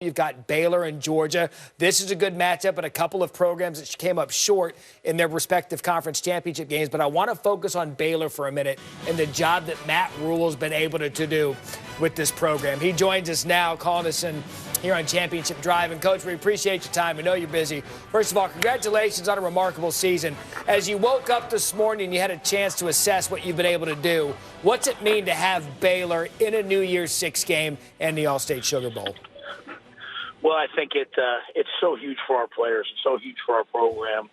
You've got Baylor and Georgia. This is a good matchup, but a couple of programs that came up short in their respective conference championship games. But I want to focus on Baylor for a minute and the job that Matt Rhule has been able to do with this program. He joins us now, calling us in here on Championship Drive. And, Coach, we appreciate your time. We know you're busy. First of all, congratulations on a remarkable season. As you woke up this morning and you had a chance to assess what you've been able to do, what's it mean to have Baylor in a New Year's Six game and the All-State Sugar Bowl? Well, I think it's so huge for our players. It's so huge for our program.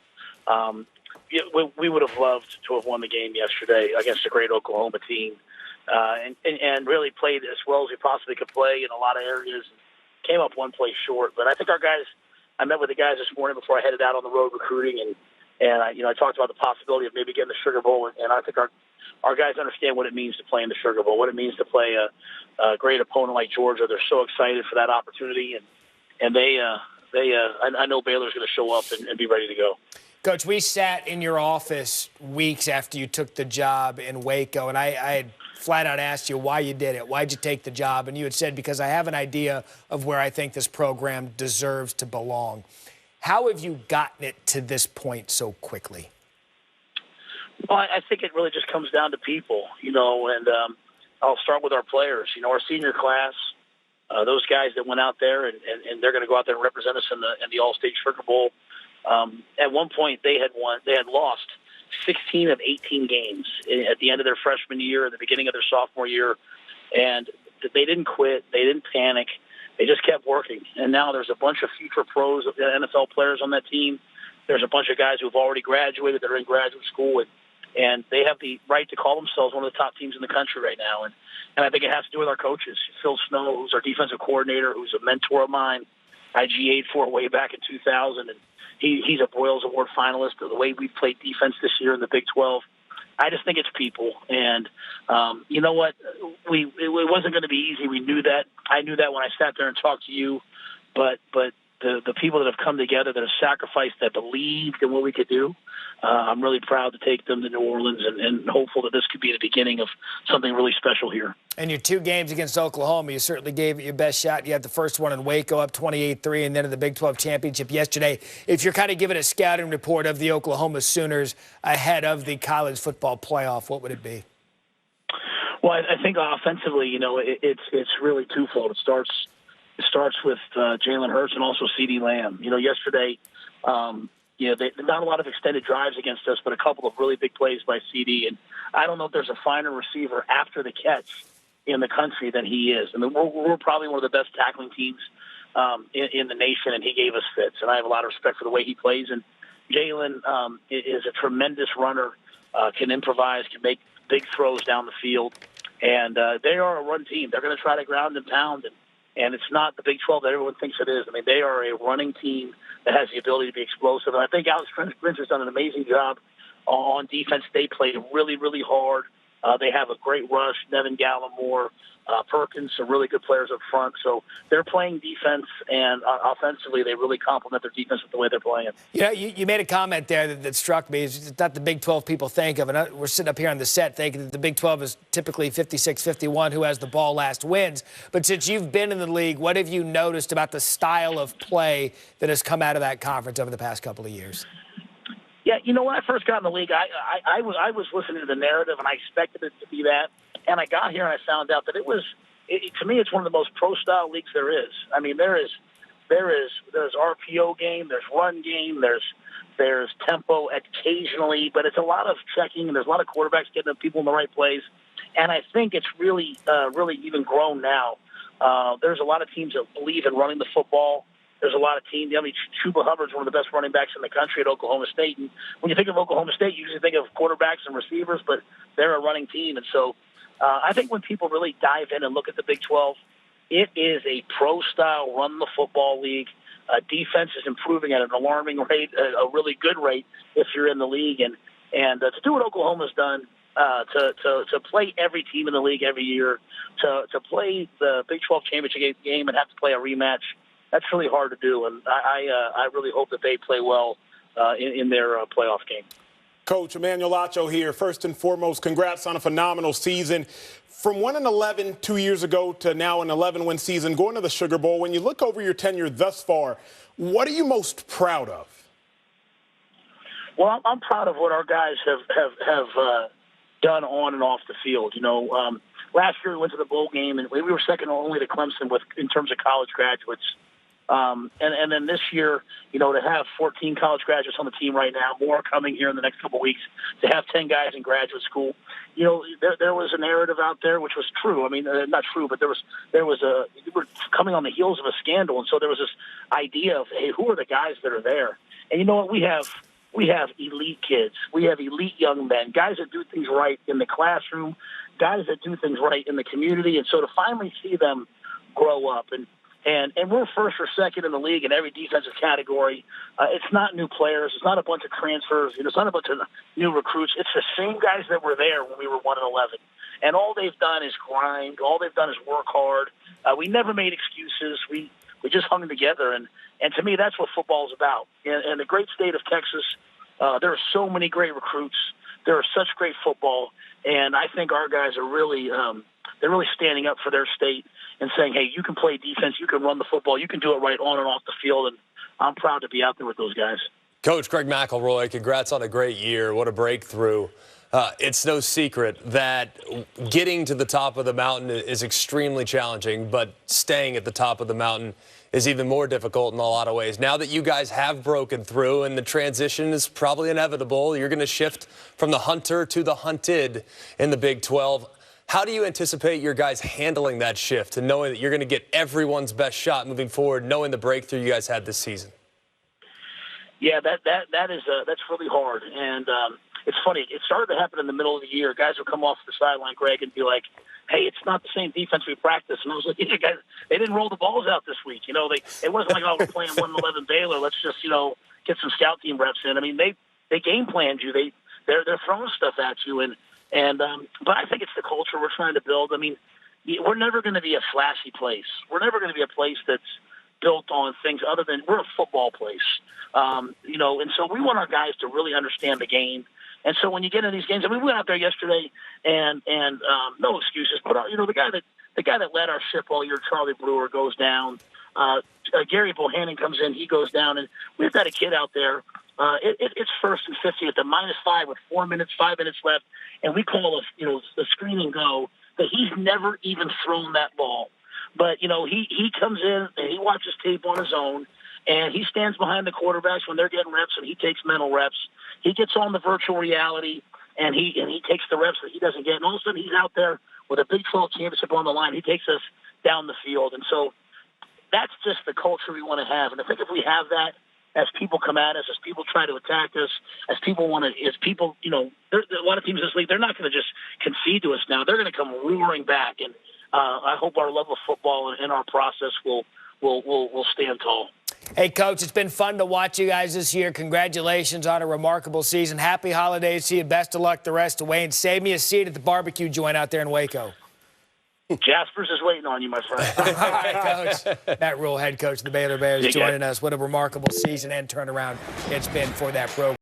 We would have loved to have won the game yesterday against a great Oklahoma team and really played as well as we possibly could play in a lot of areas. Came up one play short, but I think our guys. I met with the guys this morning before I headed out on the road recruiting, and I talked about the possibility of maybe getting the Sugar Bowl, and I think our guys understand what it means to play in the Sugar Bowl, what it means to play a great opponent like Georgia. They're so excited for that opportunity, and I know Baylor's going to show up and be ready to go. Coach, we sat in your office weeks after you took the job in Waco, and I had flat out asked you why you did it. Why'd you take the job? And you had said, because I have an idea of where I think this program deserves to belong. How have you gotten it to this point so quickly? Well, I think it really just comes down to people, and I'll start with our players. Our senior class, those guys that went out there, and they're going to go out there and represent us in the All-State Sugar Bowl. At one point, they had lost 16 of 18 games at the end of their freshman year, at the beginning of their sophomore year, and they didn't quit. They didn't panic. They just kept working. And now there's a bunch of future pros, NFL players on that team. There's a bunch of guys who've already graduated that are in graduate school, and they have the right to call themselves one of the top teams in the country right now. And I think it has to do with our coaches. Phil Snow, who's our defensive coordinator, who's a mentor of mine, I GA'd for way back in 2000, and he's a Broyles Award finalist. The way we played defense this year in the Big 12, I just think it's people. And you know what? It wasn't going to be easy. We knew that. I knew that when I sat there and talked to you. But the people that have come together, that have sacrificed, that believed in what we could do, I'm really proud to take them to New Orleans and hopeful that this could be the beginning of something really special here. And your two games against Oklahoma, you certainly gave it your best shot. You had the first one in Waco up 28-3 and then in the Big 12 championship yesterday. If you're kind of giving a scouting report of the Oklahoma Sooners ahead of the college football playoff, what would it be? Well, I think offensively, it's really twofold. It starts with Jalen Hurts and also CeeDee Lamb. Yesterday, not a lot of extended drives against us, but a couple of really big plays by CeeDee. And I don't know if there's a finer receiver after the catch in the country than he is. I mean, we're probably one of the best tackling teams in the nation, and he gave us fits. And I have a lot of respect for the way he plays. And Jalen is a tremendous runner, can improvise, can make big throws down the field. And they are a run team. They're going to try to ground and pound. And it's not the Big 12 that everyone thinks it is. I mean, they are a running team that has the ability to be explosive. And I think Alex Grinch has done an amazing job on defense. They played really, really hard. They have a great rush. Nevin Gallimore, Perkins, some really good players up front. So they're playing defense, and offensively they really complement their defense with the way they're playing. You made a comment there that struck me. It's not the Big 12 people think of. And we're sitting up here on the set thinking that the Big 12 is typically 56-51, who has the ball last wins. But since you've been in the league, what have you noticed about the style of play that has come out of that conference over the past couple of years? Yeah, when I first got in the league, I was listening to the narrative, and I expected it to be that. And I got here, and I found out that to me, it's one of the most pro-style leagues there is. I mean, there's RPO game, there's run game, there's tempo occasionally, but it's a lot of checking, and there's a lot of quarterbacks getting the people in the right place. And I think it's really even grown now. There's a lot of teams that believe in running the football. There's a lot of teams. Chuba Hubbard's one of the best running backs in the country at Oklahoma State. And when you think of Oklahoma State, you usually think of quarterbacks and receivers, but they're a running team. And so I think when people really dive in and look at the Big 12, it is a pro-style run-the-football league. Defense is improving at an alarming rate, a really good rate if you're in the league. And to do what Oklahoma's done, to play every team in the league every year, to play the Big 12 championship game and have to play a rematch, that's really hard to do, and I really hope that they play well in their playoff game. Coach Emmanuel Acho here. First and foremost, congrats on a phenomenal season. From 1-11 2 years ago to now an 11-win season, going to the Sugar Bowl, when you look over your tenure thus far, what are you most proud of? Well, I'm proud of what our guys have done on and off the field. Last year we went to the bowl game, and we were second only to Clemson in terms of college graduates. And then this year, to have 14 college graduates on the team right now, more coming here in the next couple of weeks, to have 10 guys in graduate school, there was a narrative out there which was true. I mean, not true, but we were coming on the heels of a scandal, and so there was this idea of, hey, who are the guys that are there? And you know what? We have elite kids. We have elite young men, guys that do things right in the classroom, guys that do things right in the community, and so to finally see them grow up and we're first or second in the league in every defensive category. It's not new players. It's not a bunch of transfers. It's not a bunch of new recruits. It's the same guys that were there when we were 1-11. And all they've done is grind. All they've done is work hard. We never made excuses. We just hung together. And to me, that's what football is about. In the great state of Texas, there are so many great recruits. There are such great football. And I think our guys are really they're really standing up for their state and saying, hey, you can play defense, you can run the football, you can do it right on and off the field, and I'm proud to be out there with those guys. Coach Craig McElroy, congrats on a great year. What a breakthrough. It's no secret that getting to the top of the mountain is extremely challenging, but staying at the top of the mountain is even more difficult in a lot of ways. Now that you guys have broken through and the transition is probably inevitable, you're going to shift from the hunter to the hunted in the Big 12. How do you anticipate your guys handling that shift and knowing that you're going to get everyone's best shot moving forward, knowing the breakthrough you guys had this season? Yeah, that's really hard. And it's funny. It started to happen in the middle of the year. Guys would come off the sideline, Greg, and be like, hey, it's not the same defense we practiced. And I was like, yeah, guys, they didn't roll the balls out this week. It wasn't like, oh, we're playing 1-11 Baylor. Let's just, get some scout team reps in. I mean, they game planned you. They're throwing stuff at you. But I think it's the culture we're trying to build. I mean, we're never going to be a flashy place. We're never going to be a place that's built on things other than we're a football place. And so we want our guys to really understand the game. And so when you get in these games, I mean, we went out there yesterday and no excuses, but the guy that led our ship all year, Charlie Brewer, goes down. Gary Bohannon comes in, he goes down, and we've got a kid out there. It's 1st and 50 at the -5 with 5 minutes left, and we call the screen and go that he's never even thrown that ball. But he comes in and he watches tape on his own, and he stands behind the quarterbacks when they're getting reps, and he takes mental reps. He gets on the virtual reality, and he takes the reps that he doesn't get, and all of a sudden he's out there with a Big 12 championship on the line. He takes us down the field, and so that's just the culture we want to have. And I think if we have that, as people come at us, as people try to attack us, a lot of teams in this league, they're not going to just concede to us now. They're going to come roaring back, and I hope our level of football and our process will stand tall. Hey, Coach, it's been fun to watch you guys this year. Congratulations on a remarkable season. Happy holidays to you. Best of luck the rest of the way, and save me a seat at the barbecue joint out there in Waco. Jaspers is waiting on you, my friend. All right, Coach. Matt Rhule, head coach of the Baylor Bears, joining us. What a remarkable season and turnaround it's been for that program.